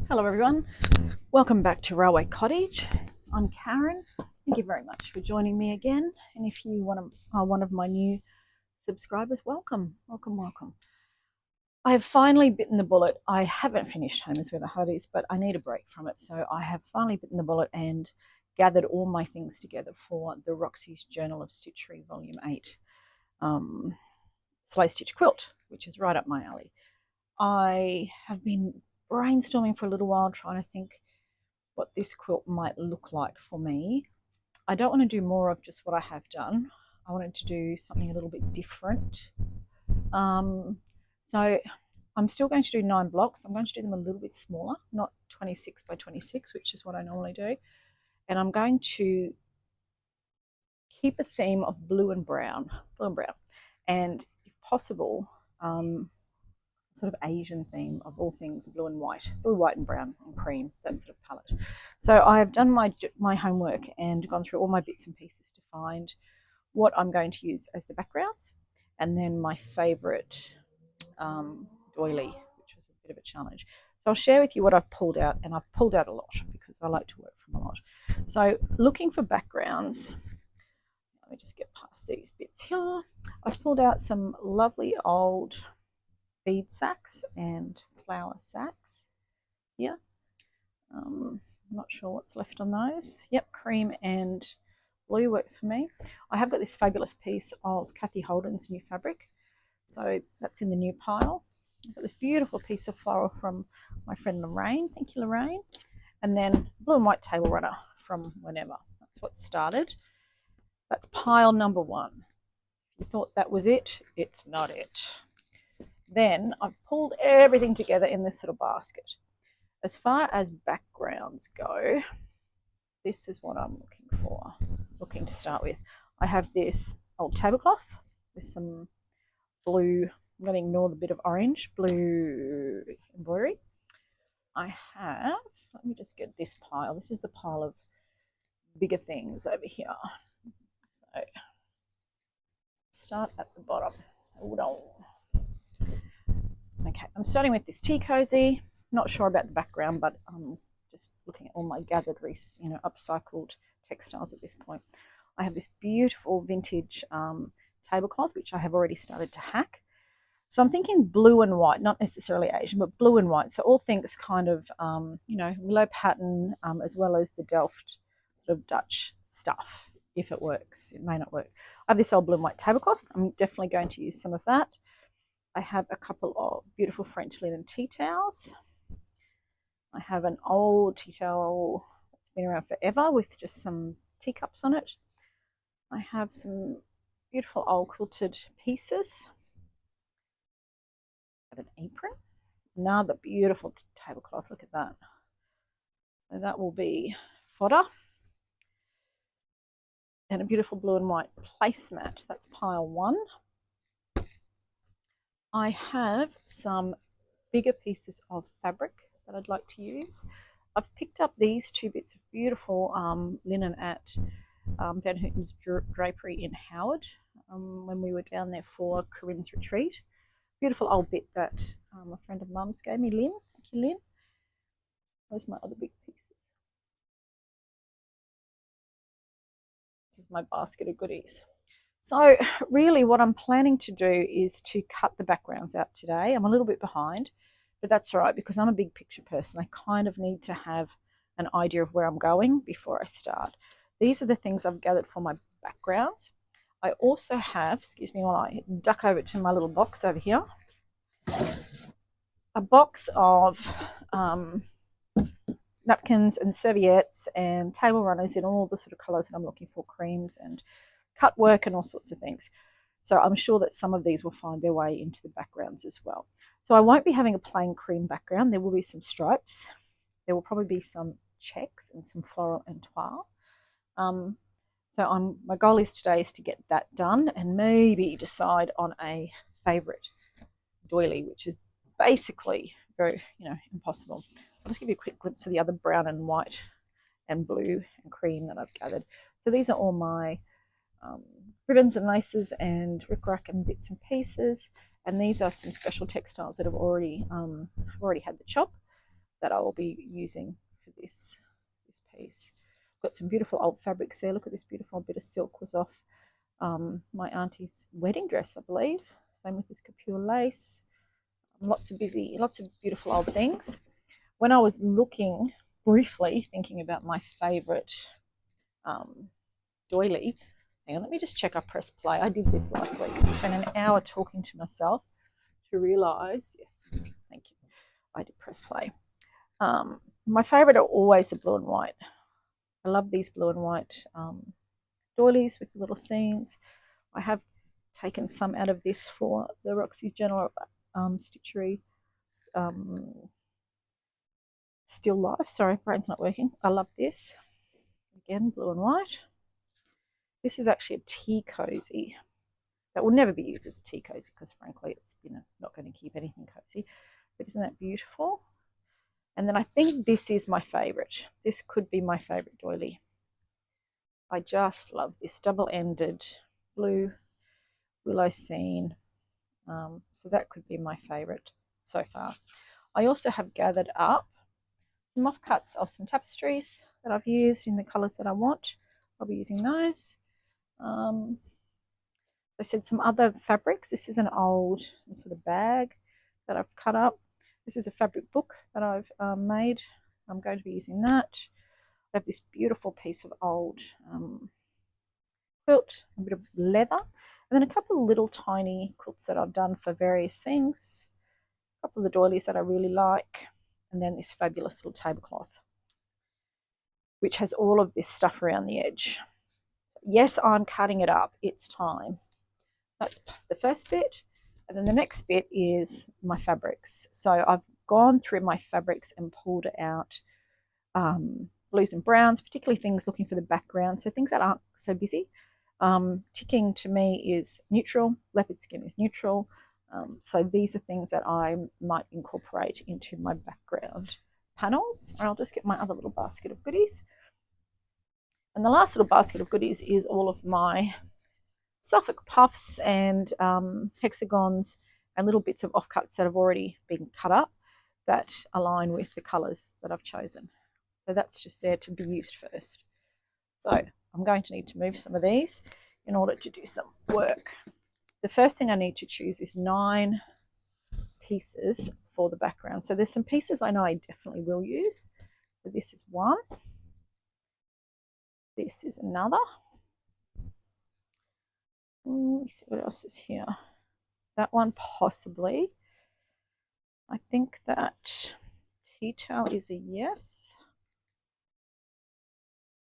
Hello everyone, welcome back to Railway Cottage. I'm Karen. Thank you very much for joining me again, and if you are one of my new subscribers, welcome. I have finally bitten the bullet. I haven't finished Home is Where the Heart Is, but I need a break from it, so I have finally bitten the bullet and gathered all my things together for the Roxy's Journal of Stitchery Volume 8 Slow Stitch Quilt, which is right up my alley. I have been brainstorming for a little while, trying to think what this quilt might look like for me. I don't want to do more of just what I have done. I wanted to do something a little bit different. So I'm still going to do 9 blocks. I'm going to do them a little bit smaller, not 26 by 26, which is what I normally do. And I'm going to keep a theme of blue and brown, and if possible, sort of Asian theme of all things blue, white and brown and cream, that sort of palette. So I have done my homework and gone through all my bits and pieces to find what I'm going to use as the backgrounds, and then my favourite doily, which was a bit of a challenge. So I'll share with you what I've pulled out, and I've pulled out a lot because I like to work from a lot. So looking for backgrounds, let me just get past these bits here. I've pulled out some lovely old bead sacks and flower sacks here. I'm not sure what's left on those. Yep, cream and blue works for me. I have got this fabulous piece of Kathy Holden's new fabric, so that's in the new pile. I've got this beautiful piece of floral from my friend Lorraine. Thank you, Lorraine. And then blue and white table runner from whenever. That's what started. That's pile number 1. If you thought that was it, it's not it. Then I've pulled everything together in this little basket. As far as backgrounds go, this is what I'm looking to start with. I have this old tablecloth with some blue, I'm going to ignore the bit of orange, blue embroidery. I have, let me just get this pile. This is the pile of bigger things over here. So start at the bottom. Hold on. Okay, I'm starting with this tea cozy. Not sure about the background, but I'm just looking at all my gathered, upcycled textiles at this point. I have this beautiful vintage tablecloth, which I have already started to hack. So I'm thinking blue and white, not necessarily Asian, but blue and white. So all things kind of, willow pattern, as well as the Delft sort of Dutch stuff, if it works. It may not work. I have this old blue and white tablecloth. I'm definitely going to use some of that. I have a couple of beautiful French linen tea towels. I have an old tea towel that's been around forever with just some teacups on it. I have some beautiful old quilted pieces. I have an apron. Another beautiful tablecloth. Look at that. So that will be fodder. And a beautiful blue and white placemat. That's pile 1. I have some bigger pieces of fabric that I'd like to use. I've picked up these 2 bits of beautiful linen at Van Houten's Drapery in Howard when we were down there for Corinne's retreat. Beautiful old bit that a friend of Mum's gave me, Lynn. Thank you, Lynn. Where's my other big pieces? This is my basket of goodies. So really what I'm planning to do is to cut the backgrounds out today. I'm a little bit behind, but that's all right because I'm a big picture person. I kind of need to have an idea of where I'm going before I start. These are the things I've gathered for my backgrounds. I also have, excuse me while I duck over to my little box over here, a box of napkins and serviettes and table runners in all the sort of colours that I'm looking for, creams and cut work and all sorts of things. So I'm sure that some of these will find their way into the backgrounds as well. So I won't be having a plain cream background. There will be some stripes. There will probably be some checks and some floral and toile. My goal is today is to get that done and maybe decide on a favourite doily, which is basically very, impossible. I'll just give you a quick glimpse of the other brown and white and blue and cream that I've gathered. So these are all my ribbons and laces and rickrack and bits and pieces, and these are some special textiles that have already had the chop that I will be using for this piece. Got some beautiful old fabrics there. Look at this beautiful bit of silk, was off my auntie's wedding dress, I believe. Same with this capure lace. Lots of beautiful old things. When I was looking briefly, thinking about my favourite doily, hang on, let me just check I press play. I did this last week. I spent an hour talking to myself to realise, yes, thank you, I did press play. My favourite are always the blue and white. I love these blue and white doilies with little scenes. I have taken some out of this for the Roxy's General Stitchery Still Life. Sorry, brain's not working. I love this. Again, blue and white. This is actually a tea cozy. That will never be used as a tea cozy because frankly it's not going to keep anything cozy. But isn't that beautiful? And then I think this is my favourite. This could be my favourite doily. I just love this double-ended blue willow scene. So that could be my favourite so far. I also have gathered up some offcuts of some tapestries that I've used in the colours that I want. I'll be using those. I said some other fabrics. This is an old sort of bag that I've cut up. This is a fabric book that I've made. I'm going to be using that. I have this beautiful piece of old quilt, a bit of leather, and then a couple of little tiny quilts that I've done for various things. A couple of the doilies that I really like, and then this fabulous little tablecloth, which has all of this stuff around the edge. Yes, I'm cutting it up. It's time. That's the first bit. And then the next bit is my fabrics. So I've gone through my fabrics and pulled out blues and browns, particularly things looking for the background. So things that aren't so busy. Ticking to me is neutral. Leopard skin is neutral. So these are things that I might incorporate into my background panels. And I'll just get my other little basket of goodies. And the last little basket of goodies is all of my Suffolk puffs and hexagons and little bits of offcuts that have already been cut up that align with the colours that I've chosen. So that's just there to be used first. So I'm going to need to move some of these in order to do some work. The first thing I need to choose is 9 pieces for the background. So there's some pieces I know I definitely will use. So this is one. This is another. Let me see what else is here. That one possibly. I think that tea towel is a yes.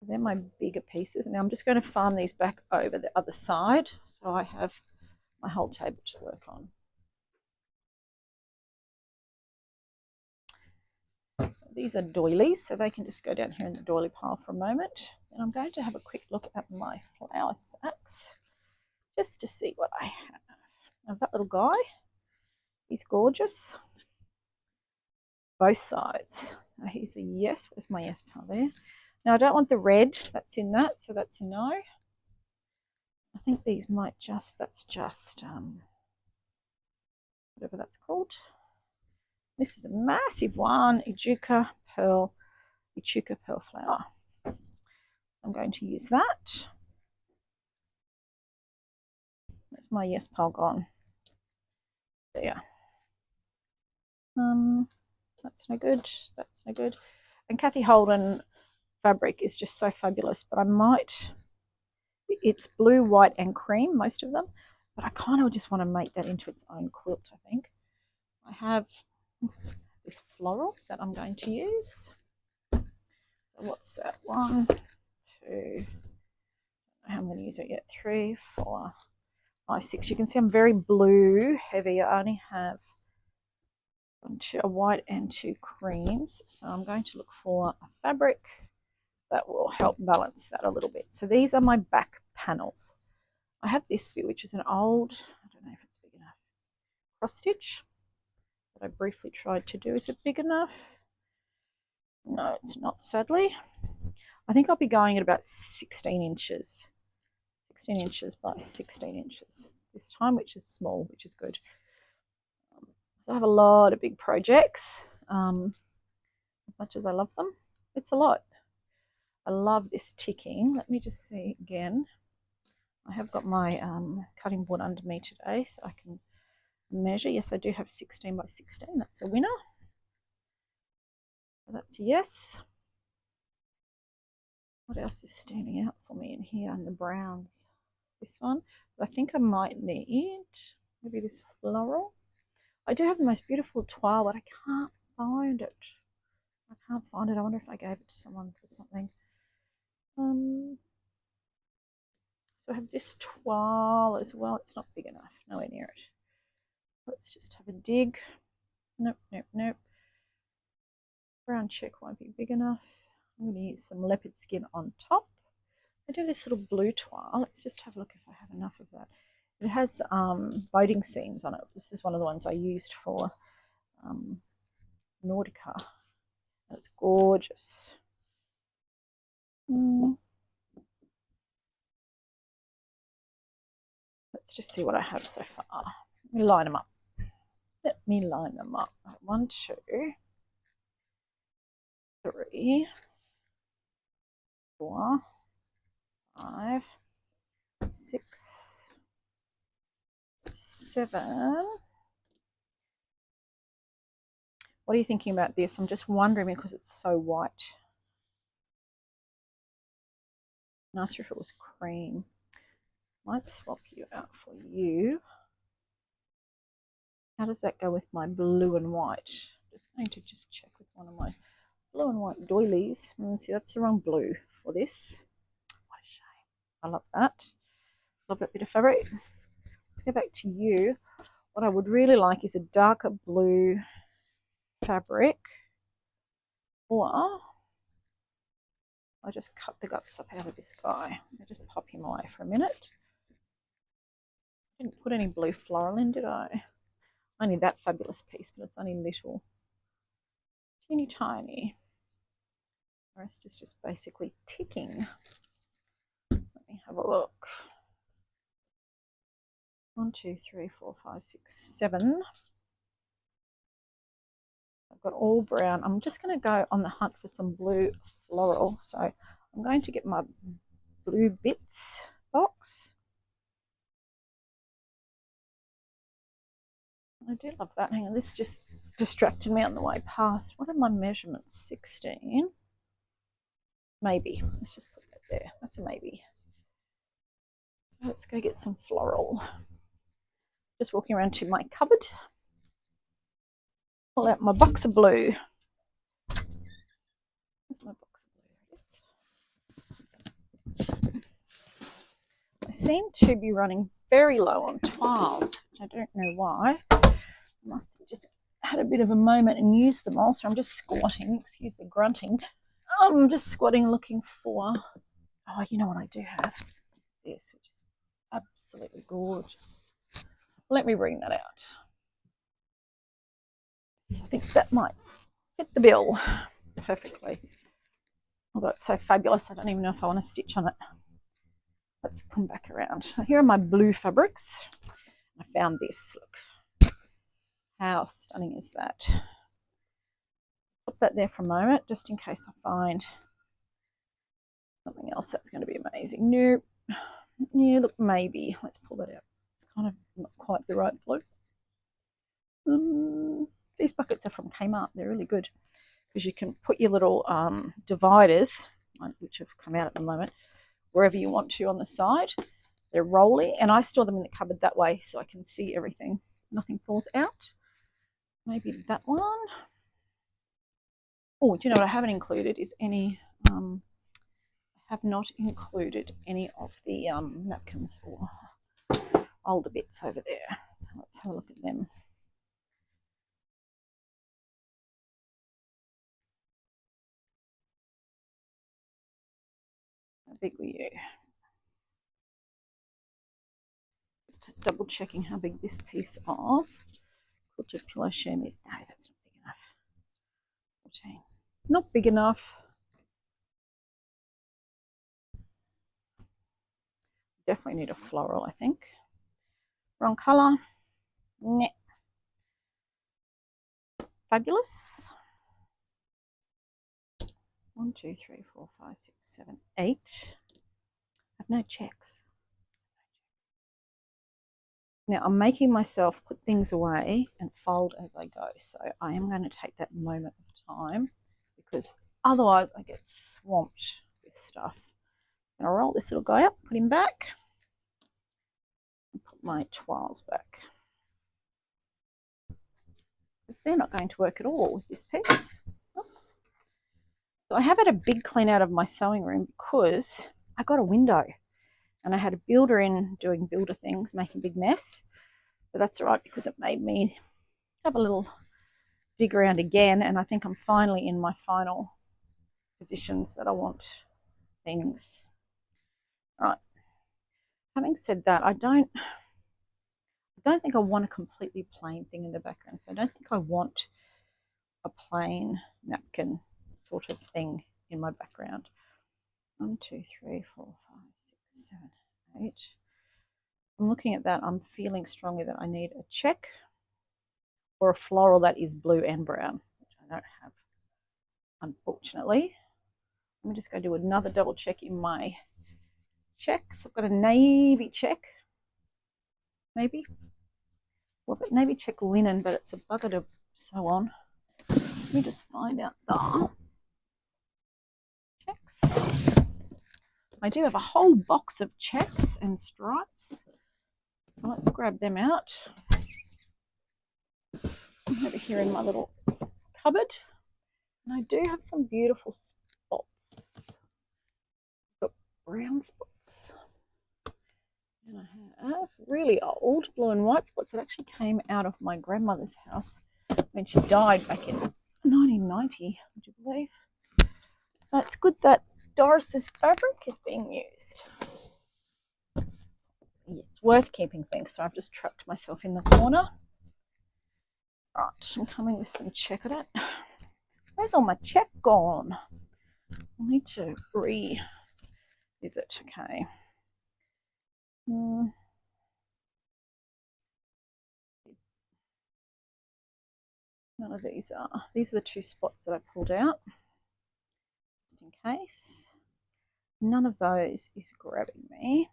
They're my bigger pieces. Now I'm just going to farm these back over the other side so I have my whole table to work on. So these are doilies, so they can just go down here in the doily pile for a moment. And I'm going to have a quick look at my flower sacks just to see what I have. Now that little guy, he's gorgeous. Both sides. So he's a yes. Where's my yes pile there? Now I don't want the red that's in that, so that's a no. I think these might just, that's just whatever that's called. This is a massive one, Echuca pearl flower. So I'm going to use that. That's my yes pile gone. There. That's no good. That's no good. And Kathy Holden fabric is just so fabulous, but I might, it's blue, white and cream, most of them, but I kind of just want to make that into its own quilt, I think. I have this floral that I'm going to use. So what's that? 1, 2, I'm going to use it yet. 3, 4, 5, 6. You can see I'm very blue heavy. I only have a white and 2 creams. So I'm going to look for a fabric that will help balance that a little bit. So these are my back panels. I have this bit, which is an old, I don't know if it's big enough, cross stitch that I briefly tried to do. Is it big enough? No, it's not, sadly. I think I'll be going at about 16 inches. 16 inches by 16 inches this time, which is small, which is good. So I have a lot of big projects. as much as I love them. It's a lot. I love this ticking. Let me just see again. I have got my cutting board under me today, so I can measure. Yes, I do have 16 by 16. That's a winner. That's a yes. What else is standing out for me in here? And the browns. This one. I think I might need maybe this floral. I do have the most beautiful toile, but I can't find it. I can't find it. I wonder if I gave it to someone for something. So I have this toile as well. It's not big enough. Nowhere near it. Let's just have a dig. Nope, nope, nope. Brown check won't be big enough. I'm going to use some leopard skin on top. I do this little blue toile. Let's just have a look if I have enough of that. It has boating scenes on it. This is one of the ones I used for Nautica. It's gorgeous. Let's just see what I have so far. Let me line them up. Let me line them up. 1, 2, 3, 4, 5, 6, 7. What are you thinking about this? I'm just wondering because it's so white. Nicer if it was cream. Might swap you out for you. How does that go with my blue and white? Just going to just check with one of my blue and white doilies. See, that's the wrong blue for this. What a shame. I love that. Love that bit of fabric. Let's go back to you. What I would really like is a darker blue fabric, or I just cut the guts up out of this guy. I'll just pop him away for a minute. Didn't put any blue floral in, did I? Only that fabulous piece, but it's only little. Teeny tiny. The rest is just basically ticking. Let me have a look. 1, 2, 3, 4, 5, 6, 7. I've got all brown. I'm just going to go on the hunt for some blue floral. So I'm going to get my blue bits box. I do love that. Hang on, this just distracted me on the way past. What are my measurements? 16. Maybe. Let's just put that there. That's a maybe. Let's go get some floral. Just walking around to my cupboard. Pull out my box of blue. Where's my box of blue? I seem to be running very low on tiles, which I don't know why. I must have just had a bit of a moment and used them all, so I'm just squatting. Excuse the grunting. I'm just squatting looking for... Oh, you know what I do have? This, which is absolutely gorgeous. Let me bring that out. So I think that might fit the bill perfectly. Although it's so fabulous, I don't even know if I want to stitch on it. Let's come back around. So here are my blue fabrics. I found this. Look, how stunning is that? Put that there for a moment, just in case I find something else that's going to be amazing. Nope. Yeah, look, maybe. Let's pull that out. It's kind of not quite the right blue. These buckets are from Kmart. They're really good because you can put your little dividers, which have come out at the moment, wherever you want to on the side. They're rolly, and I store them in the cupboard that way so I can see everything. Nothing falls out. Maybe that one. Oh, do you know what I haven't included is any... I have not included any of the napkins or older bits over there. So let's have a look at them. How big were you? Just double checking how big this piece of quilted pillow sham is. No, that's not big enough. 14. Not big enough. Definitely need a floral, I think. Wrong colour. Nah. Fabulous. 1, 2, 3, 4, 5, 6, 7, 8. I have no checks. Now I'm making myself put things away and fold as I go. So I am going to take that moment of time because otherwise I get swamped with stuff. And I'll roll this little guy up, put him back, and put my toiles back. Because they're not going to work at all with this piece. Oops. So I have had a big clean out of my sewing room because I got a window and I had a builder in doing builder things, making a big mess. But that's all right because it made me have a little dig around again, and I think I'm finally in my final positions that I want things. Right. Having said that, I don't think I want a completely plain thing in the background. So I don't think I want a plain napkin sort of thing in my background. 1, 2, 3, 4, 5, 6, 7, 8. I'm looking at that. I'm feeling strongly that I need a check or a floral that is blue and brown, which I don't have, unfortunately. Let me just go do another double check in my checks. I've got a navy check, maybe. Well, but navy check linen, but it's a bugger to sew on. Let me just find out the checks. I do have a whole box of checks and stripes. So let's grab them out. I'm over here in my little cupboard. And I do have some beautiful spots. I've got brown spots. And I have really old blue and white spots that actually came out of my grandmother's house when she died back in 1990, would you believe? So it's good that Doris's fabric is being used. It's worth keeping things, so I've just trapped myself in the corner. Right, I'm coming with some check on it. Where's all my check gone? I need to revisit. Okay. None of these are. These are the two spots that I pulled out, just in case. None of those is grabbing me.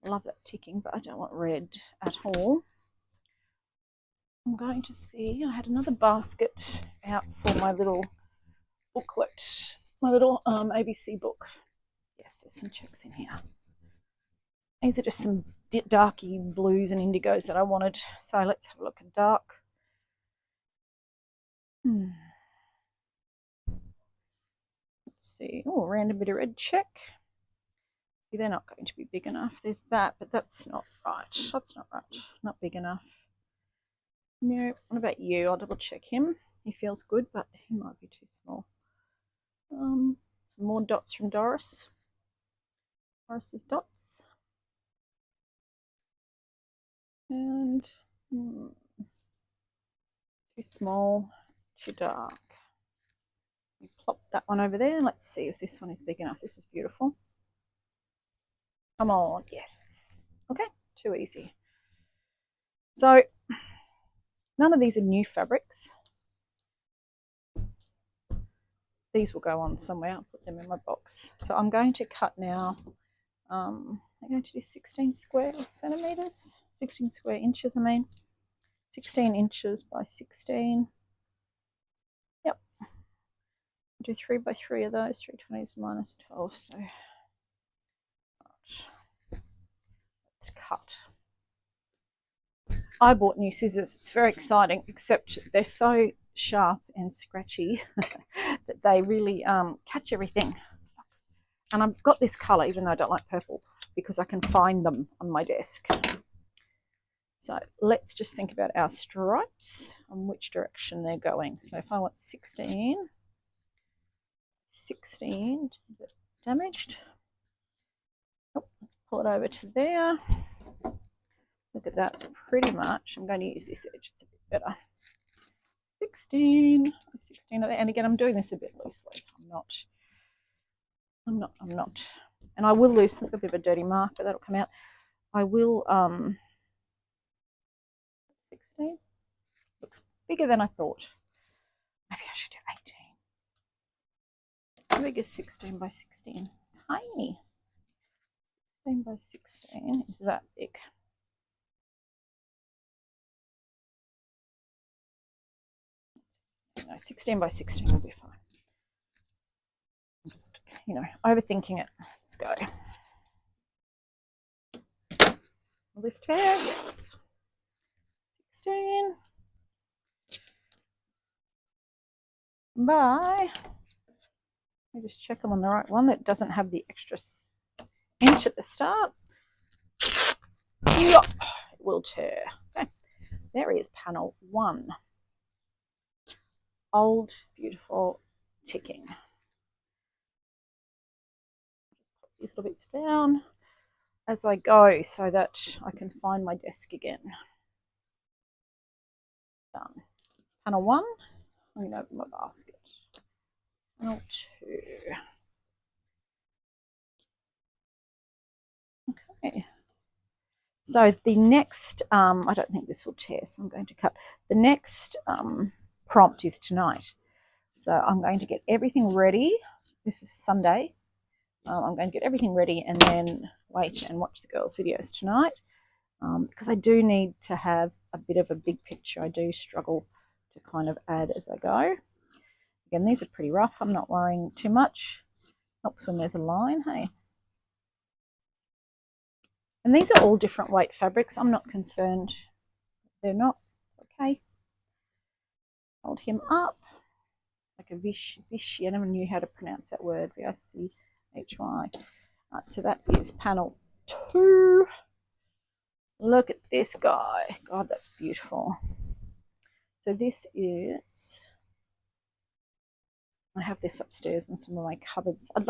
I love that ticking, but I don't want red at all. I'm going to see, I had another basket out for my little booklet, my little ABC book. Yes, there's some checks in here. These are just some darky blues and indigos that I wanted. So let's have a look at dark. Let's see. Oh, a random bit of red check. See, they're not going to be big enough. There's that, but that's not right. That's not right. Not big enough. No. What about you? I'll double check him. He feels good, but he might be too small. Some more dots from Doris. Doris's dots. And too small, too dark. We plop that one over there. Let's see if this one is big enough. This is beautiful. Come on, yes. Okay, too easy. So none of these are new fabrics. These will go on somewhere. I'll put them in my box. So I'm going to cut now. I'm going to do 16 square centimeters, 16 square inches, I mean. 16 inches by 16. Yep. I'll do 3 by 3 of those. 320s minus 12. So let's cut. I bought new scissors. It's very exciting, except they're so sharp and scratchy that they really catch everything. And I've got this colour, even though I don't like purple, because I can find them on my desk. So let's just think about our stripes and which direction they're going. So if I want 16, is it damaged? Oh, let's pull it over to there. Look at that, it's pretty much, I'm going to use this edge, it's a bit better. 16, and again, I'm doing this a bit loosely. I'm not. And I will loosen, it's got a bit of a dirty mark, but that'll come out. I will, 16, looks bigger than I thought. Maybe I should do How big is 16 by 16? Tiny. 16 by 16 is that big. No, 16 by 16 will be fine. I'm just, overthinking it. Let's go. Will this tear? Yes. 16 by, let me just check I'm on the right one that doesn't have the extra inch at the start. It will tear. Okay, there is panel 1. Old, beautiful ticking. Just pop these little bits down as I go so that I can find my desk again. Done. Panel 1. I'm going to open my basket. Panel 2. Okay. So the next, I don't think this will tear, so I'm going to cut. The next prompt is tonight. So I'm going to get everything ready. This is Sunday. I'm going to get everything ready and then wait and watch the girls' videos tonight because I do need to have a bit of a big picture. I do struggle to kind of add as I go. Again, these are pretty rough. I'm not worrying too much. Helps when there's a line, hey. And these are all different weight fabrics. I'm not concerned. They're not. Okay. Hold him up like a Vichy. I never knew how to pronounce that word. V-I-C-H-Y. So that is panel 2. Look at this guy. God, that's beautiful. So this is, I have this upstairs in some of my cupboards. I'd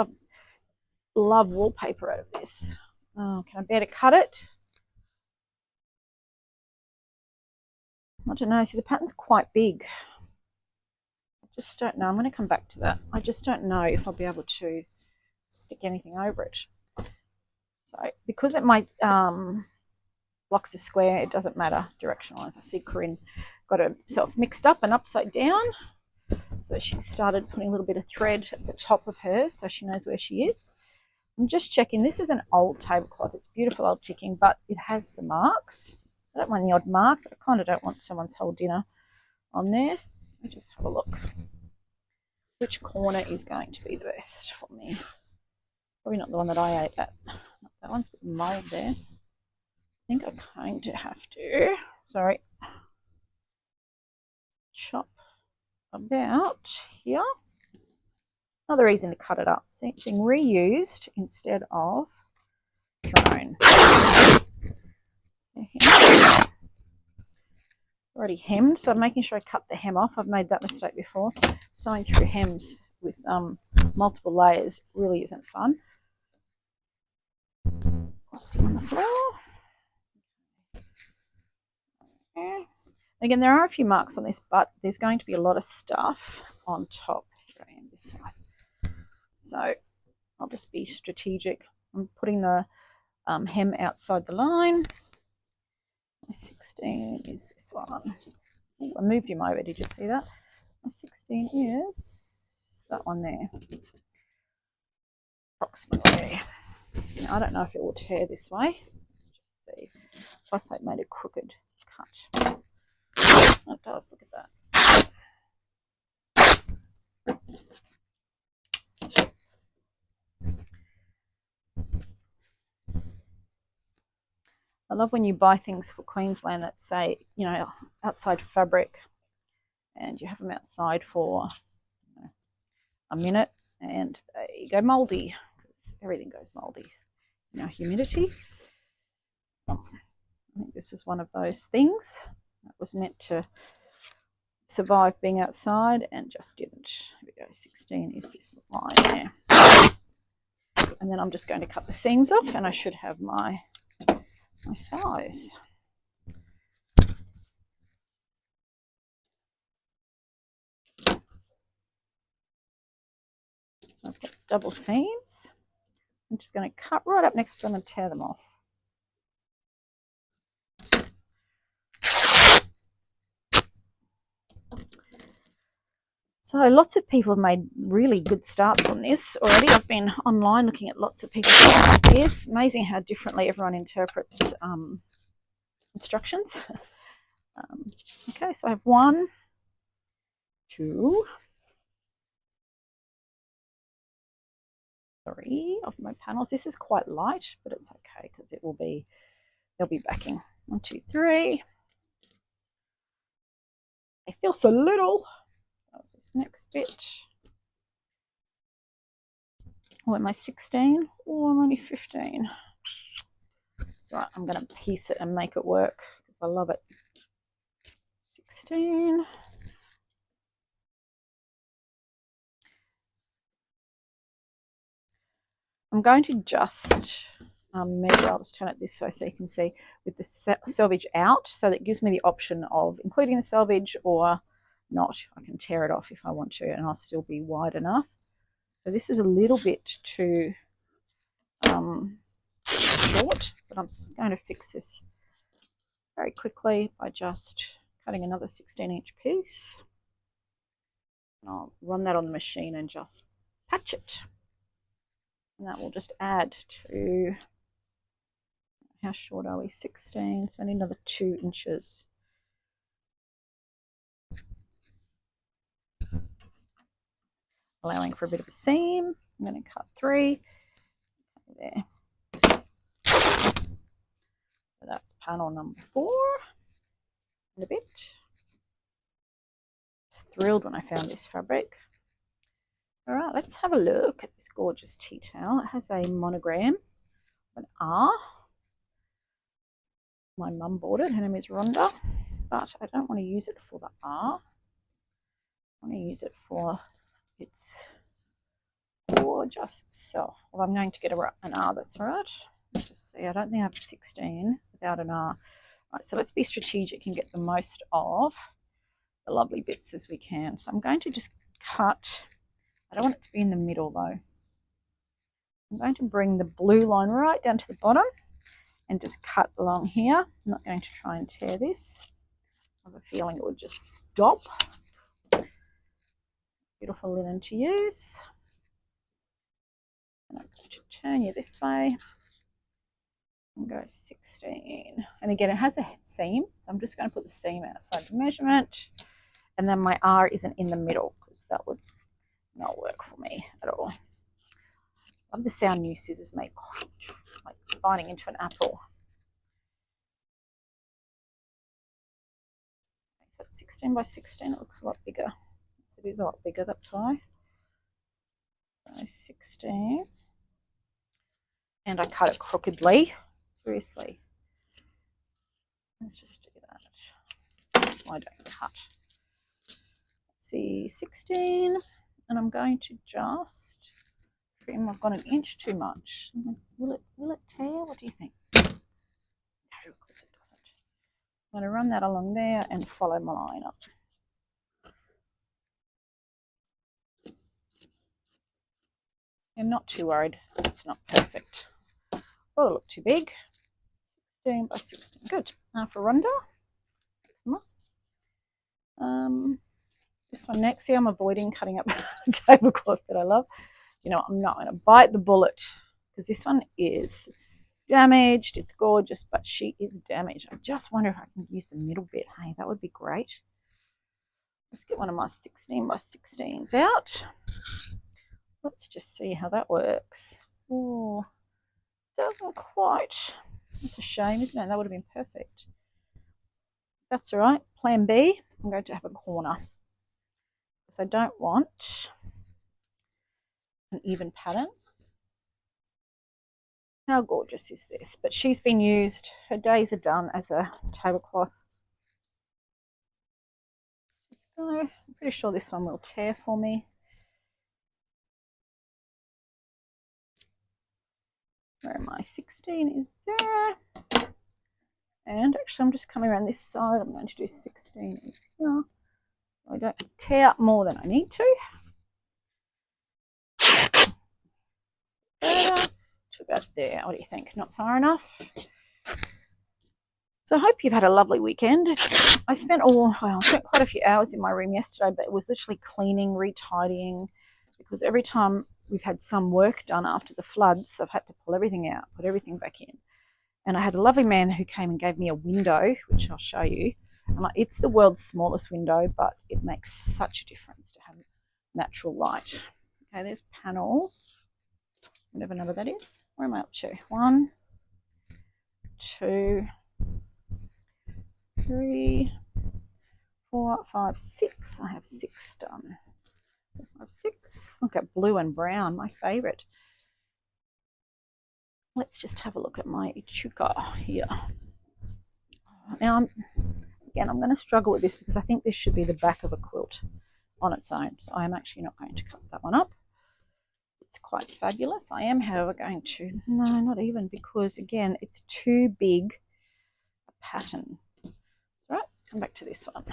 love wallpaper out of this. Oh, can I bear to cut it? I don't know. See, the pattern's quite big. I just don't know. I'm going to come back to that. I just don't know if I'll be able to stick anything over it. So because it might blocks are square, it doesn't matter direction-wise. I see Corinne got herself mixed up and upside down. So she started putting a little bit of thread at the top of hers so she knows where she is. I'm just checking. This is an old tablecloth. It's beautiful old ticking, but it has some marks. I don't mind the odd mark, but I kind of don't want someone's whole dinner on there. Let me just have a look. Which corner is going to be the best for me? Probably not the one that I ate at. That one's a bit mold there. I think I'm going to have to, chop about here. Another reason to cut it up. See, it's being reused instead of thrown. It's already hemmed, so I'm making sure I cut the hem off. I've made that mistake before. Sewing through hems with multiple layers really isn't fun. Frosting on the floor. Okay. Again, there are a few marks on this, but there's going to be a lot of stuff on top here and this side. So I'll just be strategic. I'm putting the hem outside the line. My 16 is this one. Ooh, I moved him over. Did you see that? My 16 is that one there. Approximately. Now, I don't know if it will tear this way. Let's just see. Plus, I made a crooked cut. It does. Look at that. I love when you buy things for Queensland that say, outside fabric, and you have them outside for a minute, and they go mouldy because everything goes mouldy. Humidity. I think this is one of those things that was meant to survive being outside and just didn't. Here we go. 16 is this line there. And then I'm just going to cut the seams off, and I should have my size. So I've got double seams. I'm just going to cut right up next to them and tear them off. So lots of people have made really good starts on this already. I've been online looking at lots of people's ideas. Amazing how differently everyone interprets instructions. Okay, so I have 1, 2, 3 of my panels. This is quite light, but it's okay because they'll be backing. 1, 2, 3. It feels so little. This next bit. Oh, am I 16? Oh, I'm only 15. So I'm going to piece it and make it work because I love it. 16. I'm going to just measure. I'll just turn it this way so you can see with the selvage out, so that gives me the option of including the selvage or not. I can tear it off if I want to and I'll still be wide enough. So this is a little bit too short, but I'm just going to fix this very quickly by just cutting another 16-inch piece. And I'll run that on the machine and just patch it. And that will just add to, how short are we? 16, so I need another 2 inches. Allowing for a bit of a seam. I'm going to cut 3 there. So that's panel number 4 and a bit. I was thrilled when I found this fabric. All right, let's have a look at this gorgeous tea towel. It has a monogram, an R. My mum bought it. Her name is Rhonda, but I don't want to use it for the R. I want to use it for its gorgeous self. Well, I'm going to get an R, that's all right. Let's just see. I don't think I have 16 without an R. Right, so let's be strategic and get the most of the lovely bits as we can. So I'm going to just cut. I don't want it to be in the middle though. I'm going to bring the blue line right down to the bottom and just cut along here. I'm not going to try and tear this. I have a feeling it would just stop. Beautiful linen to use. And I'm going to turn you this way and go 16. And again, it has a seam, so I'm just going to put the seam outside the measurement. And then my R isn't in the middle because that would not work for me at all. I love the sound new scissors make, like biting into an apple. So that's 16 by 16. It looks a lot bigger. Yes, it is a lot bigger, that's why. So 16. And I cut it crookedly. Seriously. Let's just do that. That's why I don't cut. Let's see, 16. And I'm going to just trim. I've got an inch too much. Will it tear? What do you think? No, of course it doesn't. I'm going to run that along there and follow my line up. I'm not too worried. It's not perfect. Oh, it look too big. 16 by 16. Good. Now for Rhonda. This one next. See, I'm avoiding cutting up a tablecloth that I love. You know, I'm not going to bite the bullet because this one is damaged. It's gorgeous, but she is damaged. I just wonder if I can use the middle bit. Hey, that would be great. Let's get one of my 16 by 16s out. Let's just see how that works. Oh, doesn't quite. That's a shame, isn't it? That would have been perfect. That's all right. Plan B, I'm going to have a corner because I don't want an even pattern. How gorgeous is this? But she's been used. Her days are done as a tablecloth. I'm pretty sure this one will tear for me. Where am I? 16 is there. And actually, I'm just coming around this side. I'm going to do 16 is here. So I don't tear up more than I need to. To about there. What do you think? Not far enough? So I hope you've had a lovely weekend. I spent quite a few hours in my room yesterday, but it was literally cleaning, retidying, because every time we've had some work done after the floods, I've had to pull everything out, put everything back in. And I had a lovely man who came and gave me a window, which I'll show you. And it's the world's smallest window, but it makes such a difference to have natural light. Okay, there's panel, whatever number that is. Where am I up to? 1, 2, 3, 4, 5, 6. I have 6 done. 5, 6. Look at blue and brown, my favorite. Let's just have a look at my Ichuka here. Now, I'm going to struggle with this because I think this should be the back of a quilt on its own. So I am actually not going to cut that one up. It's quite fabulous. I am, however, going to, no, not even, because again, it's too big a pattern. Right, come back to this one.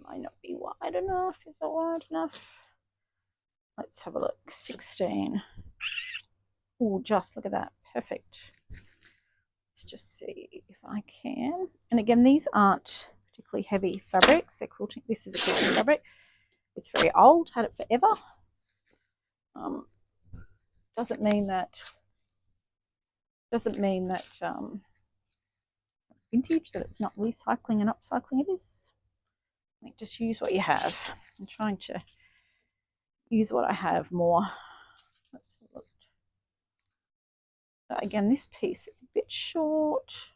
Might not be wide enough. Is that wide enough? Let's have a look. 16. Oh, just look at that. Perfect. Let's just see if I can. And again, these aren't particularly heavy fabrics. They're quilting. This is a quilting fabric. It's very old. Had it forever. Doesn't mean that vintage, that it's not recycling and upcycling. It is. I think just use what you have. I'm trying to use what I have more. Let's have a look. Again, this piece is a bit short.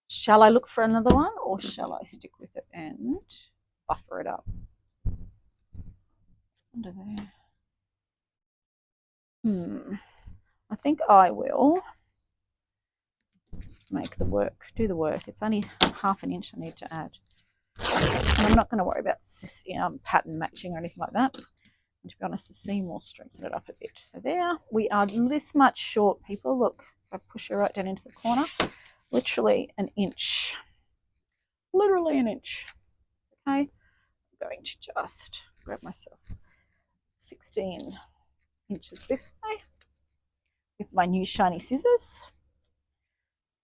Shall I look for another one, or shall I stick with it and buffer it up? Under there. I think I will make the work, do the work. It's only half an inch I need to add. And I'm not going to worry about pattern matching or anything like that. And to be honest, the seam will strengthen it up a bit. So there, we are this much short, people. Look, if I push her right down into the corner, literally an inch. Literally an inch. Okay, I'm going to just grab myself 16 inches this way with my new shiny scissors.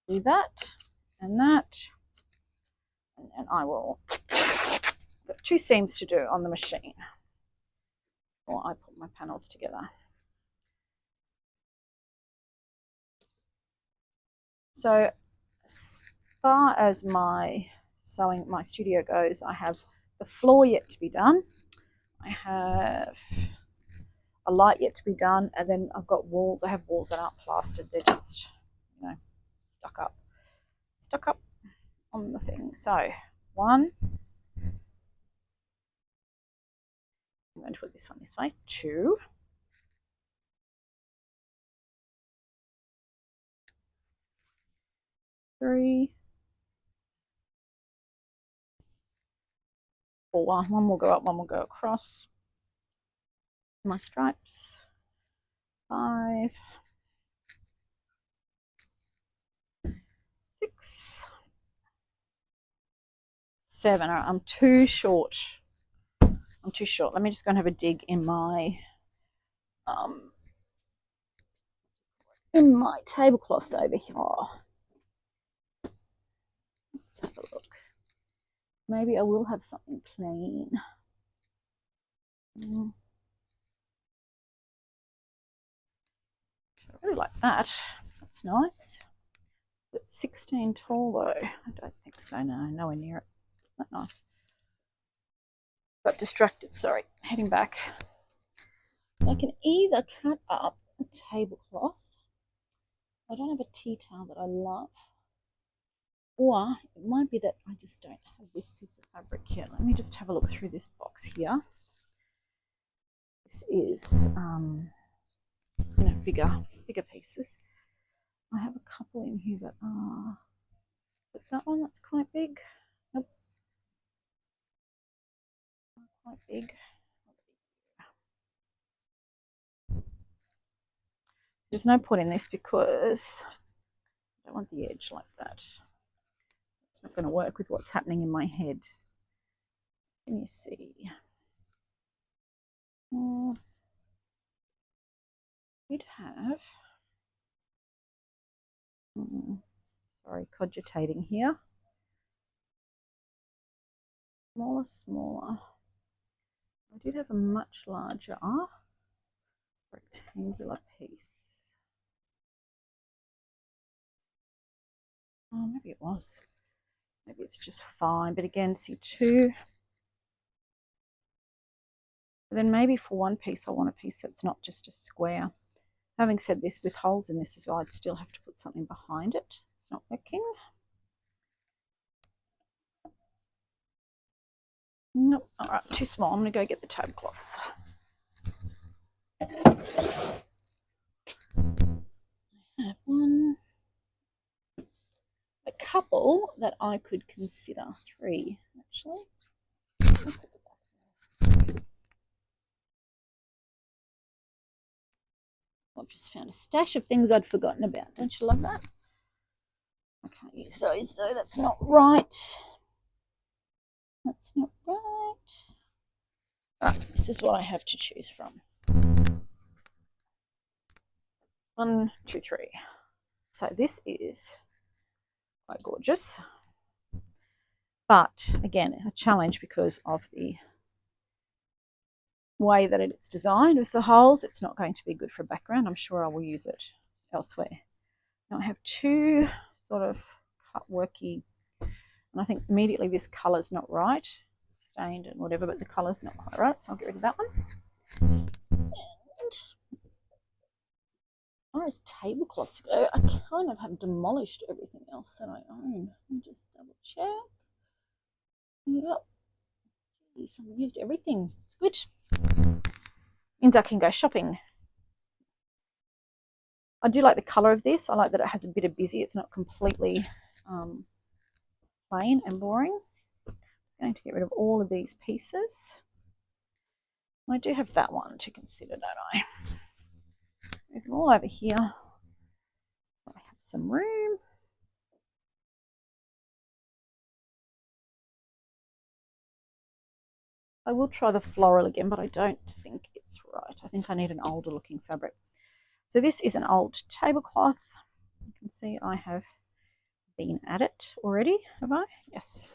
Do that and that. And I will got 2 seams to do on the machine before I put my panels together. So as far as my studio goes, I have the floor yet to be done. I have a light yet to be done, and then I've got walls. I have walls that aren't plastered. They're just, stuck up on the thing. So 1, I'm going to put this one this way. 2, 3, 4. One will go up, one will go across. My stripes. 5, 6, 7. All right, I'm too short. Let me just go and have a dig in my tablecloth over here. Let's have a look. Maybe I will have something plain. I really like that. That's nice. Is it 16 tall though? I don't think so. No, nowhere near it. Not nice. Got distracted. Sorry. Heading back. I can either cut up a tablecloth. I don't have a tea towel that I love. Or it might be that I just don't have this piece of fabric here. Let me just have a look through this box here. This is bigger pieces. I have a couple in here that are. Is it that one that's quite big? Nope. Quite big. There's no point in this because I don't want the edge like that. It's not going to work with what's happening in my head. Can you see? We'd have Sorry, cogitating here. Smaller, smaller. I did have a much larger rectangular piece. Oh, maybe it was. Maybe it's just fine. But again, see two. Then maybe for one piece, I want a piece that's not just a square. Having said this, with holes in this as well, I'd still have to put something behind it. It's not working. Nope. All right, too small. I'm going to go get the tablecloths. I have one. A couple that I could consider. 3, actually. I've just found a stash of things I'd forgotten about. Don't you love that? I can't use those though. That's not right. That's not right. Right, this is what I have to choose from. 1, 2, 3. So this is quite gorgeous. But again, a challenge because of the way that it's designed with the holes. It's not going to be good for background. I'm sure I will use it elsewhere. Now I have 2 sort of cut worky, and I think immediately this colour's not right. Stained and whatever, but the colour's not quite right, so I'll get rid of that one. And as far as tablecloths go, I kind of have demolished everything else that I own. Let me just double check. Yep. Jeez, I've used everything. It's good. Means I can go shopping. I do like the colour of this. I like that it has a bit of busy. It's not completely plain and boring. I'm going to get rid of all of these pieces. I do have that one to consider, don't I? Move them all over here. I have some room. I will try the floral again, but I don't think it's right. I think I need an older looking fabric. So this is an old tablecloth. You can see I have been at it already, have I? Yes.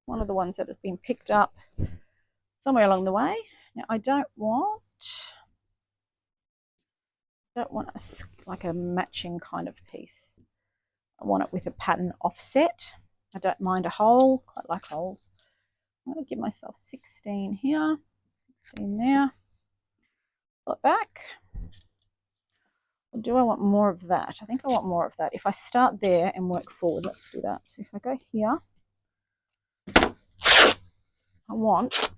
One of the ones that has been picked up somewhere along the way. Now I don't want like a matching kind of piece. I want it with a pattern offset. I don't mind a hole, quite like holes. I'm going to give myself 16 here, 16 there. Pull it back. Or do I want more of that? I think I want more of that. If I start there and work forward, let's do that. So if I go here, I want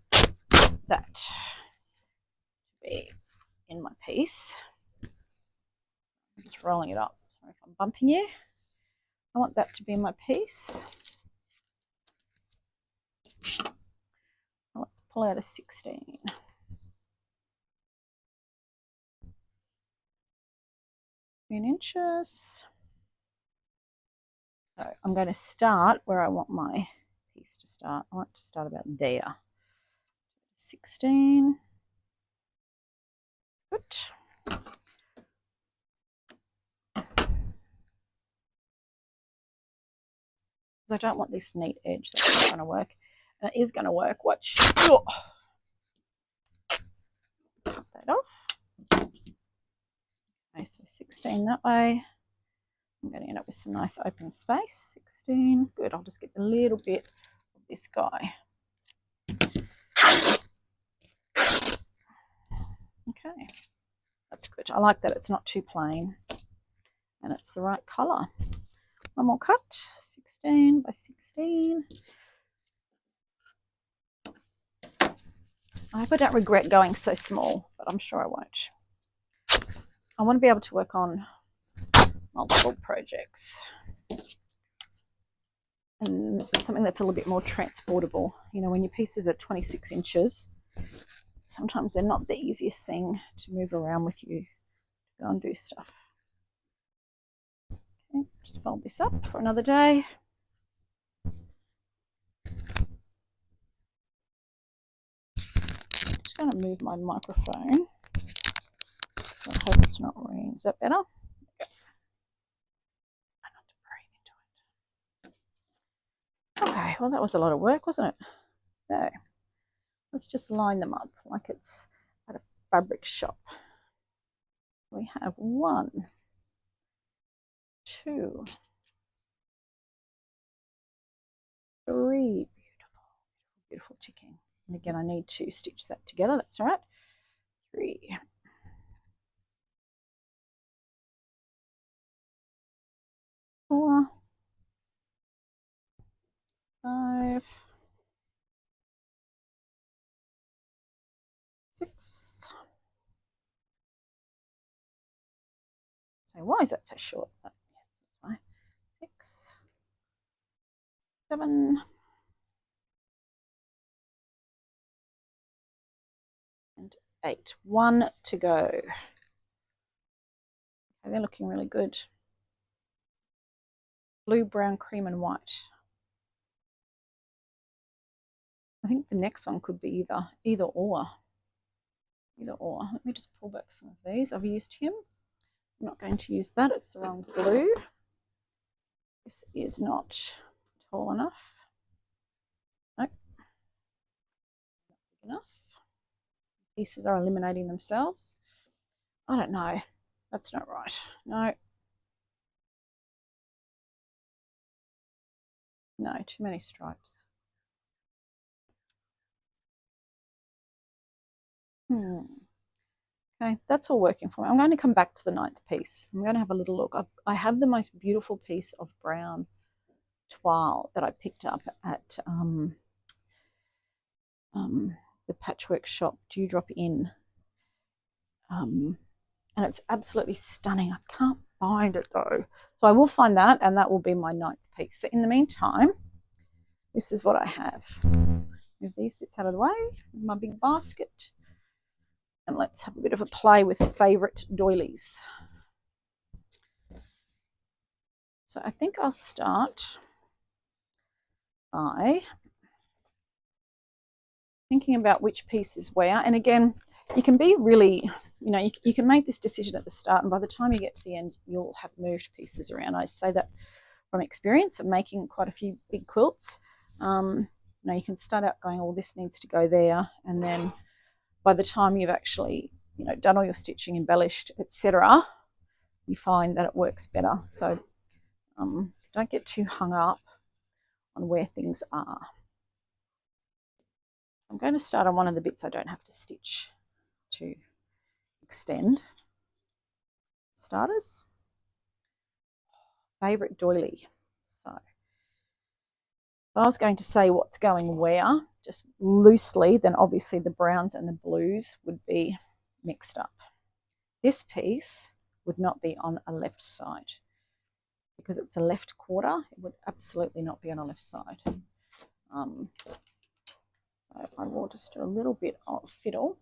that to be in my piece. I'm just rolling it up. Sorry if I'm bumping you. I want that to be in my piece. So let's pull out a 16. Inches. So I'm going to start where I want my piece to start. I want to start about there. 16. Good. I don't want this neat edge. That's not going to work. And it is going to work. Watch. Oh. Cut that off. Okay, so 16 that way. I'm going to end up with some nice open space. 16. Good. I'll just get a little bit of this guy. Okay. That's good. I like that it's not too plain. And it's the right colour. One more cut. 16 by 16. I hope I don't regret going so small, but I'm sure I won't. I want to be able to work on multiple projects and something that's a little bit more transportable. You know, when your pieces are 26 inches, sometimes they're not the easiest thing to move around with you to go and do stuff. Okay, just fold this up for another day. Just going to move my microphone So I hope it's not raining. Is that better? Okay. Try not to breathe into it. Okay, well that was a lot of work, wasn't it? So let's just line them up like it's at a fabric shop. We have 1, 2, 3. Beautiful chicken. And again, I need to stitch that together. That's all right. 3, 4, 5, 6. So why is that so short? But yes, that's why. 6, 7, and 8. 1 to go. Okay, they're looking really good. Blue, brown, cream, and white. I think the next one could be either or. Either or. Let me just pull back some of these. I've used him. I'm not going to use that. It's the wrong blue. This is not tall enough. Nope. Not big enough. Pieces are eliminating themselves. I don't know. That's not right. No. No, too many stripes. Okay, that's all working for me. I'm going to come back to the 9th piece. I'm going to have a little look. I have the most beautiful piece of brown toile that I picked up at the patchwork shop, Dewdrop Inn. And it's absolutely stunning. I can't find it though. So I will find that, and that will be my 9th piece. So in the meantime, this is what I have. Move these bits out of the way, my big basket. And let's have a bit of a play with favourite doilies. So I think I'll start by thinking about which piece is where. And again, you can be really, you can make this decision at the start, and by the time you get to the end, you'll have moved pieces around. I say that from experience of making quite a few big quilts. You can start out going, oh, this needs to go there, and then by the time you've actually done all your stitching, embellished, etc., you find that it works better. So don't get too hung up on where things are. I'm going to start on one of the bits I don't have to stitch to extend. Starters, favourite doily. So if I was going to say what's going where, just loosely, then obviously the browns and the blues would be mixed up. This piece would not be on a left side because it's a left quarter. It would absolutely not be on a left side. So I will just do a little bit of fiddle.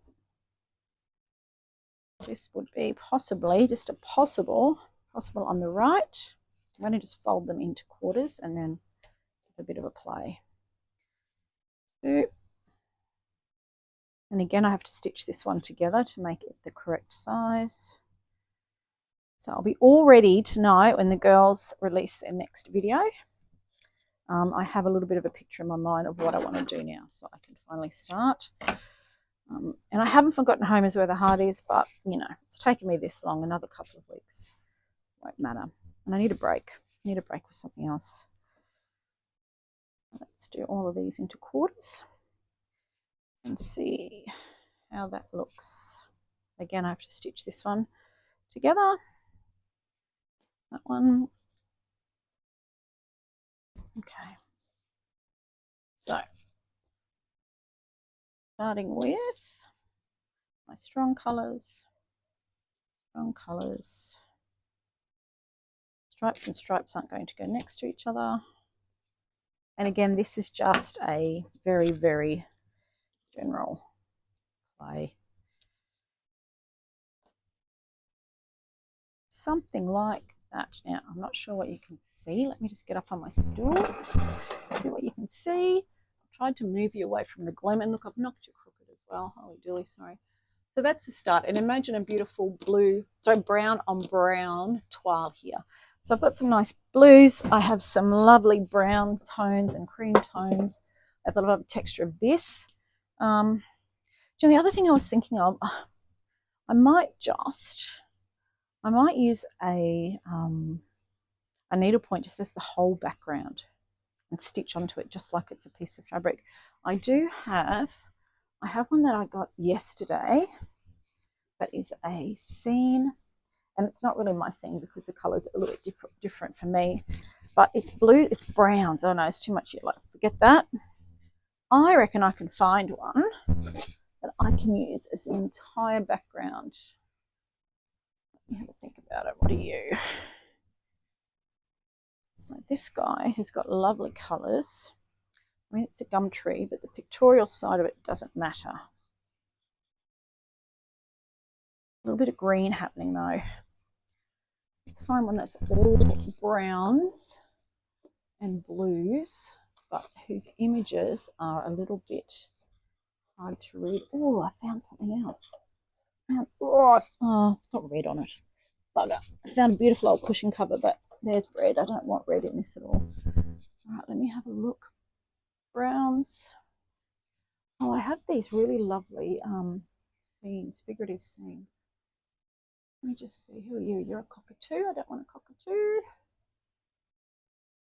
This would be possibly just a possible on the right. I'm going to just fold them into quarters and then have a bit of a play. And again, I have to stitch this one together to make it the correct size. So I'll be all ready tonight when the girls release their next video. I have a little bit of a picture in my mind of what I want to do now, so I can finally start. And I haven't forgotten home is where the heart is, but it's taken me this long. Another couple of weeks won't matter. And I need a break. I need a break with something else. Let's do all of these into quarters and see how that looks. Again, I have to stitch this one together. That one. Okay. So, starting with my strong colours. Stripes and stripes aren't going to go next to each other. And again, this is just a very, very general play. Something like that. Now, I'm not sure what you can see. Let me just get up on my stool, see what you can see. I tried to move you away from the gleam, and look, I've knocked you crooked as well. Holy dooly, sorry. So that's the start. And imagine a beautiful brown on brown toile here. So I've got some nice blues. I have some lovely brown tones and cream tones. I have a lot of texture of this. The other thing I was thinking of, I might use a needlepoint just as the whole background and stitch onto it just like it's a piece of fabric. I have one that I got yesterday that is a scene, and it's not really my scene because the colours are a little bit different for me, but it's blue, it's browns. Oh no, it's too much yellow. Forget that. I reckon I can find one that I can use as the entire background. Let me have a think about it. What are you? So this guy has got lovely colours. I mean, it's a gum tree, but the pictorial side of it doesn't matter. A little bit of green happening though. Let's find one that's all browns and blues, but whose images are a little bit hard to read. Oh, I found something else. It's got red on it. Bugger. I found a beautiful old cushion cover, but there's red. I don't want red in this at all. All right, let me have a look. Browns. Oh, I have these really lovely scenes, figurative scenes. Let me just see. Who are you? You're a cockatoo. I don't want a cockatoo.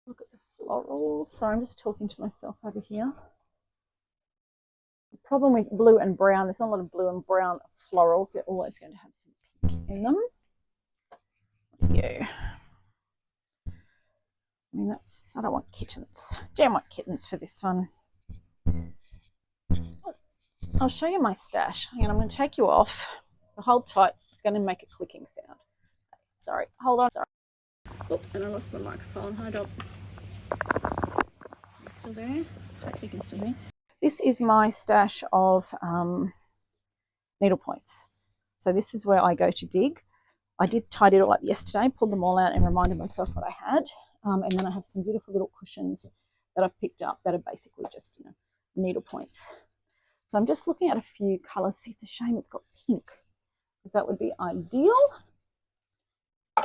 Look at the florals. Sorry, I'm just talking to myself over here. The problem with blue and brown, there's not a lot of blue and brown florals. They're always going to have some pink in them. Yeah. I mean, I don't want kittens. Don't want kittens for this one. I'll show you my stash. Hang on, I'm going to take you off. So hold tight. It's going to make a clicking sound. Sorry, hold on. Sorry. Oh, and I lost my microphone. Hold on. You still there? Hopefully you can still hear. This is my stash of needle points. So this is where I go to dig. I did tidy it all up yesterday, pulled them all out and reminded myself what I had. And then I have some beautiful little cushions that I've picked up that are basically just, needle points. So I'm just looking at a few colours. See, it's a shame it's got pink because that would be ideal.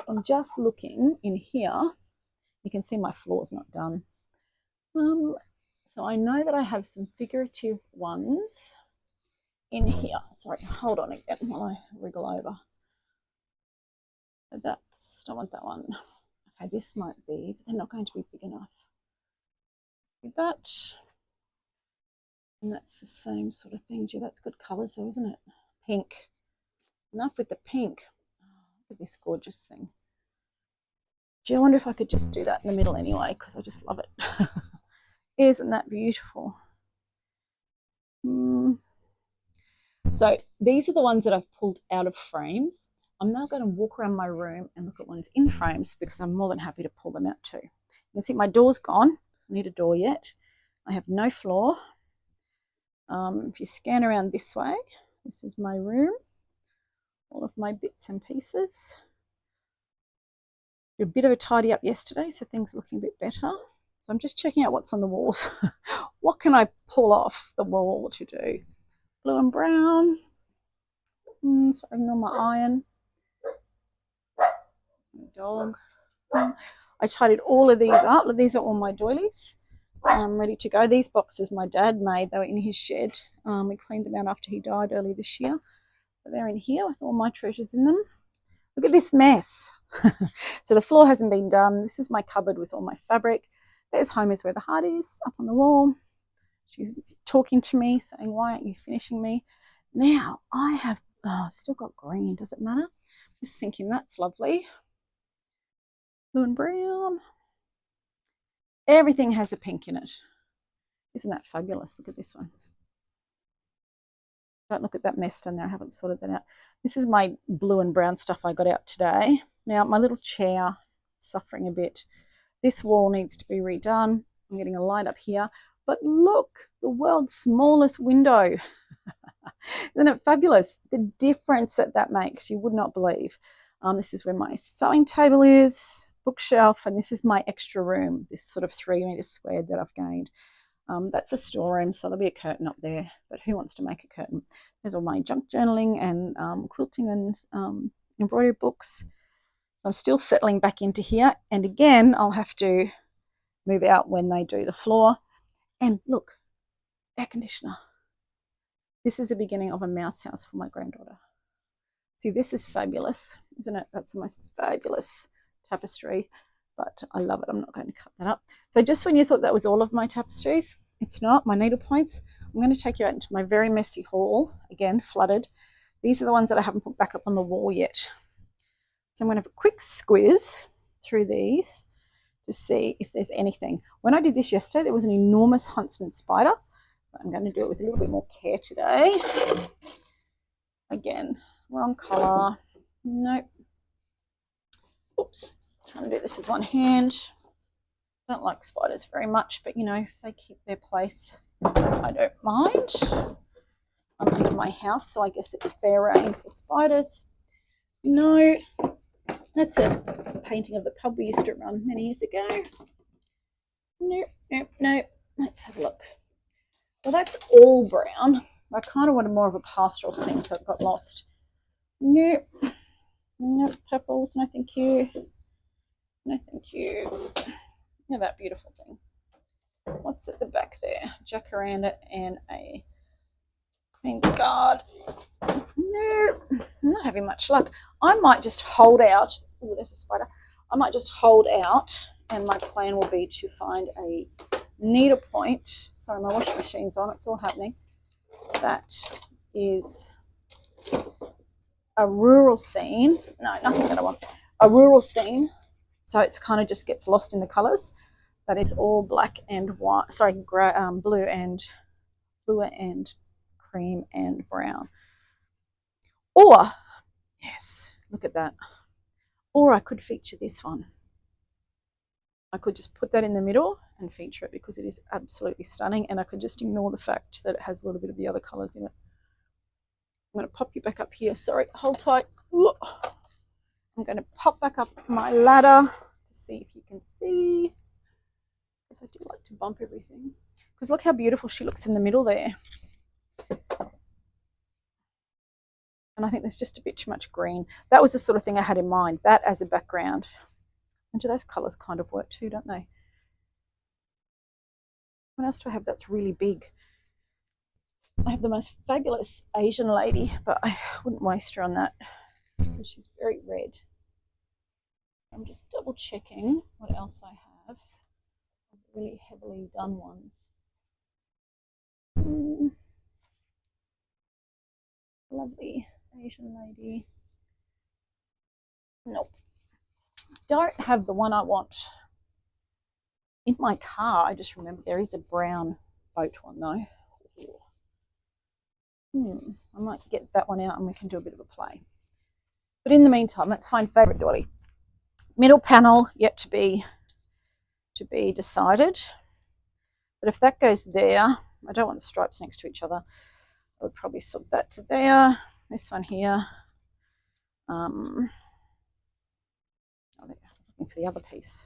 I'm just looking in here. You can see my floor's not done. So I know that I have some figurative ones in here. Sorry, hold on again while I wriggle over. Don't want that one. Okay, this might be, but they're not going to be big enough. With that. And that's the same sort of thing. Gee, that's good colours though, isn't it? Pink. Enough with the pink. Oh, look at this gorgeous thing. Gee, I wonder if I could just do that in the middle anyway, because I just love it. Isn't that beautiful? So these are the ones that I've pulled out of frames. I'm now going to walk around my room and look at ones in frames because I'm more than happy to pull them out too. You can see my door's gone. I need a door yet. I have no floor. If you scan around this way, this is my room. All of my bits and pieces. Did a bit of a tidy up yesterday, so things are looking a bit better. So I'm just checking out what's on the walls. What can I pull off the wall to do? Blue and brown. So ignore my iron. That's my dog. I tidied all of these up. These are all my doilies. I'm ready to go. These boxes my dad made. They were in his shed. We cleaned them out after he died earlier this year. So they're in here with all my treasures in them. Look at this mess. So the floor hasn't been done. This is my cupboard with all my fabric. There's Home is Where the Heart Is up on the wall. She's talking to me saying, why aren't you finishing me? Now I have still got green. Does it matter? Just thinking that's lovely. Blue and brown. Everything has a pink in it. Isn't that fabulous? Look at this one. Don't look at that mess down there. I haven't sorted that out. This is my blue and brown stuff I got out today. Now, my little chair is suffering a bit. This wall needs to be redone. I'm getting a light up here. But look, the world's smallest window. Isn't it fabulous? The difference that makes, you would not believe. This is where my sewing table is, bookshelf, and this is my extra room, this sort of 3 meters squared that I've gained. That's a storeroom, so there'll be a curtain up there, but who wants to make a curtain? There's all my junk journaling and quilting and embroidery books. So I'm still settling back into here, and again, I'll have to move out when they do the floor. And look, air conditioner. This is the beginning of a mouse house for my granddaughter. See, this is fabulous, isn't it? That's the most fabulous tapestry, but I love it. I'm not going to cut that up. So just when you thought that was all of my tapestries, it's not. My needle points, I'm going to take you out into my very messy haul, again, flooded. These are the ones that I haven't put back up on the wall yet. So I'm going to have a quick squiz through these to see if there's anything. When I did this yesterday, there was an enormous huntsman spider. So I'm going to do it with a little bit more care today. Again, wrong colour. Nope. Oops. Trying to do this with one hand. Don't like spiders very much, but you know, if they keep their place, I don't mind. I'm under my house, so I guess it's fair rain for spiders. No, that's a painting of the pub we used to run many years ago. Nope, nope, nope. Let's have a look. Well, that's all brown. I kind of wanted more of a pastoral scene, so it got lost. Nope. Nope, purples, no thank you. No thank you. Look at that beautiful thing. What's at the back there? Jacaranda and a Queen's Guard. Nope. I'm not having much luck. I might just hold out. Oh, there's a spider. I might just hold out, and my plan will be to find a needlepoint. Sorry, my washing machine's on. It's all happening. That is a rural scene. No, nothing that I want. A rural scene. So it's kind of just gets lost in the colours. But it's all black and white. Sorry, blue and cream and brown. Or, yes, look at that. Or I could feature this one. I could just put that in the middle and feature it because it is absolutely stunning, and I could just ignore the fact that it has a little bit of the other colours in it. I'm going to pop you back up here. Sorry, hold tight. I'm going to pop back up my ladder to see if you can see, because I do like to bump everything. Because look how beautiful she looks in the middle there. And I think there's just a bit too much green. That was the sort of thing I had in mind, that as a background. And do those colours kind of work too, don't they? What else do I have that's really big? I have the most fabulous Asian lady, but I wouldn't waste her on that because she's very red. I'm just double checking what else I have. Really heavily done ones. Lovely Asian lady. Nope. Don't have the one I want. In my car, I just remember there is a brown boat one though. I might get that one out and we can do a bit of a play. But in the meantime, let's find favourite doily. Middle panel yet to be decided. But if that goes there, I don't want the stripes next to each other. I would probably swap that to there. This one here. I was looking for the other piece.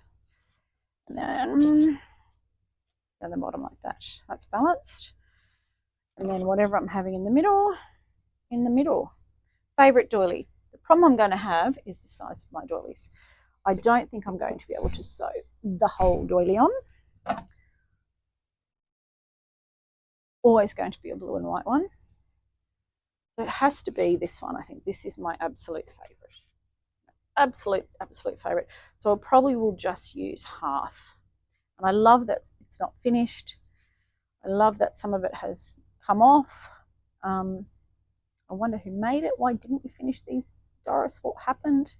And then down the bottom like that. That's balanced. And then whatever I'm having in the middle, in the middle. Favourite doily. The problem I'm going to have is the size of my doilies. I don't think I'm going to be able to sew the whole doily on. Always going to be a blue and white one. So it has to be this one. I think this is my absolute favourite. Absolute favourite. So I probably will just use half. And I love that it's not finished. I love that some of it has come off. I wonder who made it. Why didn't you finish these, Doris? What happened?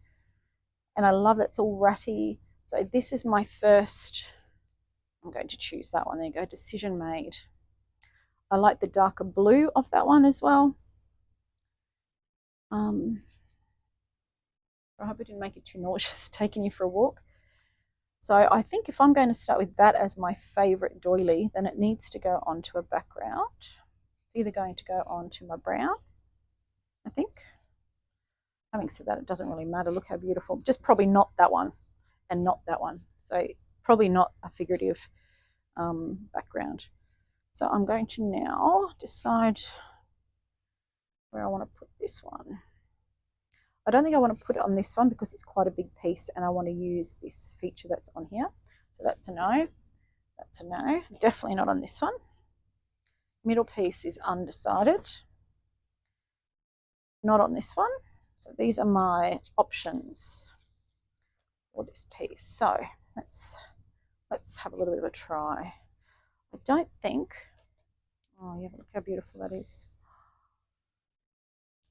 And I love that it's all ratty. So this is my first. I'm going to choose that one. There you go. Decision made. I like the darker blue of that one as well. I hope I didn't make it too nauseous taking you for a walk. So I think if I'm going to start with that as my favourite doily, then it needs to go onto a background. It's either going to go onto my brown, I think. Having said that, it doesn't really matter. Look how beautiful. Just probably not that one and not that one. So probably not a figurative background. So I'm going to now decide where I want to put this one. I don't think I want to put it on this one because it's quite a big piece and I want to use this feature that's on here. So that's a no. That's a no. Definitely not on this one. Middle piece is undecided. Not on this one. So these are my options for this piece. So let's have a little bit of a try. I don't think, oh yeah, look how beautiful that is.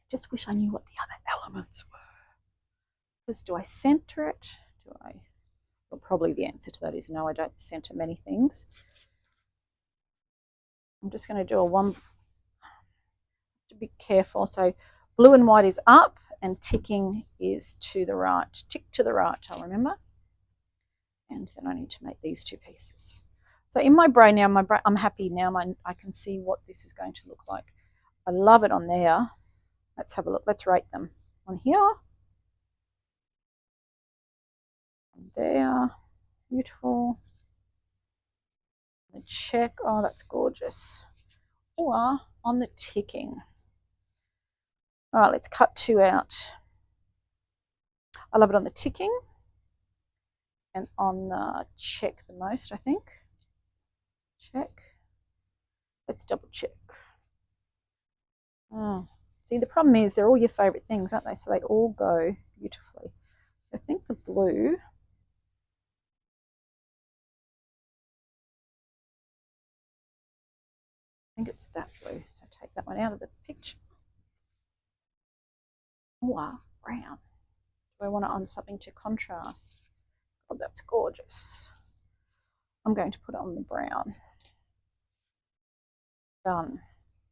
Just wish I knew what the other elements were. Because do I center it? Do I? Well, probably the answer to that is no, I don't center many things. I'm just going to do a one, to be careful. So blue and white is up and ticking is to the right. Tick to the right, I'll remember. And then I need to make these two pieces. So in my brain now, I'm happy now. I can see what this is going to look like. I love it on there. Let's have a look. Let's rate them. On here. On there. Beautiful. The check. Oh, that's gorgeous. Or on the ticking. All right, let's cut two out. I love it on the ticking and on the check the most, I think. Check. Let's double check. Oh, see, the problem is they're all your favourite things, aren't they? So they all go beautifully. So I think the blue, I think it's that blue. So take that one out of the picture. Oh, brown. Do I want it on something to contrast? Oh, that's gorgeous. I'm going to put it on the brown. Done.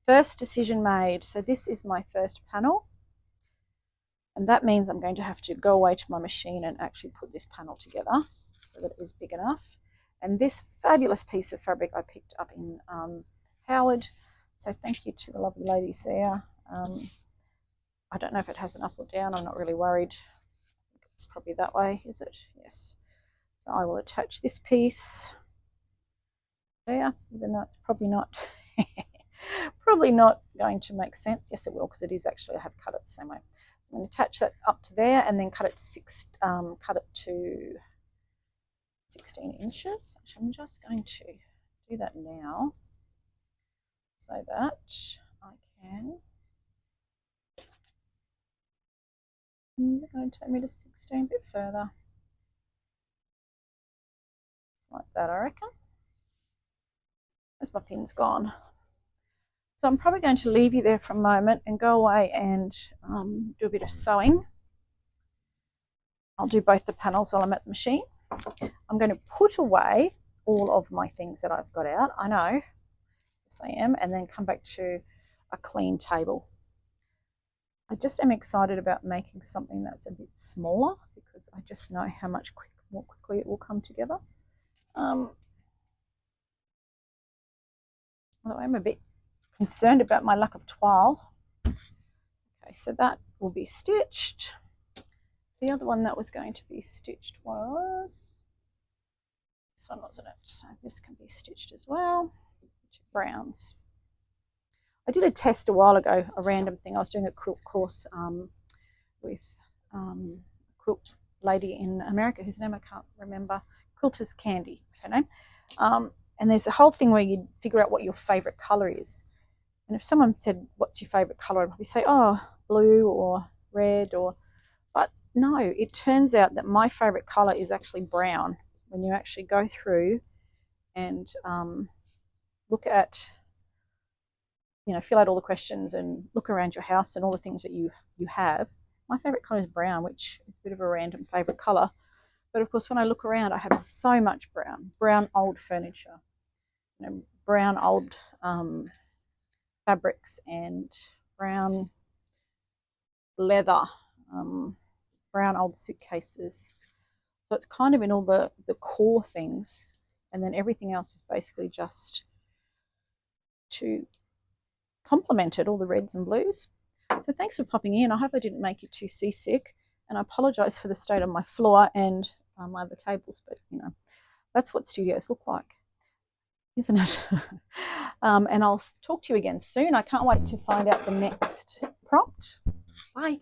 First decision made. So this is my first panel. And that means I'm going to have to go away to my machine and actually put this panel together so that it is big enough. And this fabulous piece of fabric I picked up in Howard. So thank you to the lovely ladies there. I don't know if it has an up or down. I'm not really worried. I think it's probably that way, is it? Yes. So I will attach this piece there, even though it's probably not probably not going to make sense. Yes, it will, because it is actually, I have cut it the same way. So I'm going to attach that up to there and then cut it to 16 inches. Actually, I'm just going to do that now so that I can. It's going to take me to 16, a bit further. Like that, I reckon. Where's my pin's gone? So I'm probably going to leave you there for a moment and go away and do a bit of sewing. I'll do both the panels while I'm at the machine. I'm going to put away all of my things that I've got out. I know, yes I am, and then come back to a clean table. I just am excited about making something that's a bit smaller because I just know how much more quickly it will come together. Although I'm a bit concerned about my luck of toile. Okay, so that will be stitched. The other one that was going to be stitched was this one, wasn't it? So this can be stitched as well. Browns. I did a test a while ago, a random thing. I was doing a quilt course with a quilt lady in America whose name I can't remember. Quilter's Candy is her name. And there's a whole thing where you figure out what your favourite colour is. And if someone said, what's your favourite colour? I'd probably say, oh, blue or red or... But no, it turns out that my favourite colour is actually brown. When you actually go through and look at, you know, fill out all the questions and look around your house and all the things that you have. My favourite colour is brown, which is a bit of a random favourite colour. But of course, when I look around, I have so much brown old furniture, you know, brown old fabrics and brown leather, brown old suitcases. So it's kind of in all the core things, and then everything else is basically just to complement it, all the reds and blues. So thanks for popping in. I hope I didn't make you too seasick, and I apologise for the state of my floor and my other tables, but you know, that's what studios look like. isn't it? And I'll talk to you again soon. I can't wait to find out the next prompt. Bye.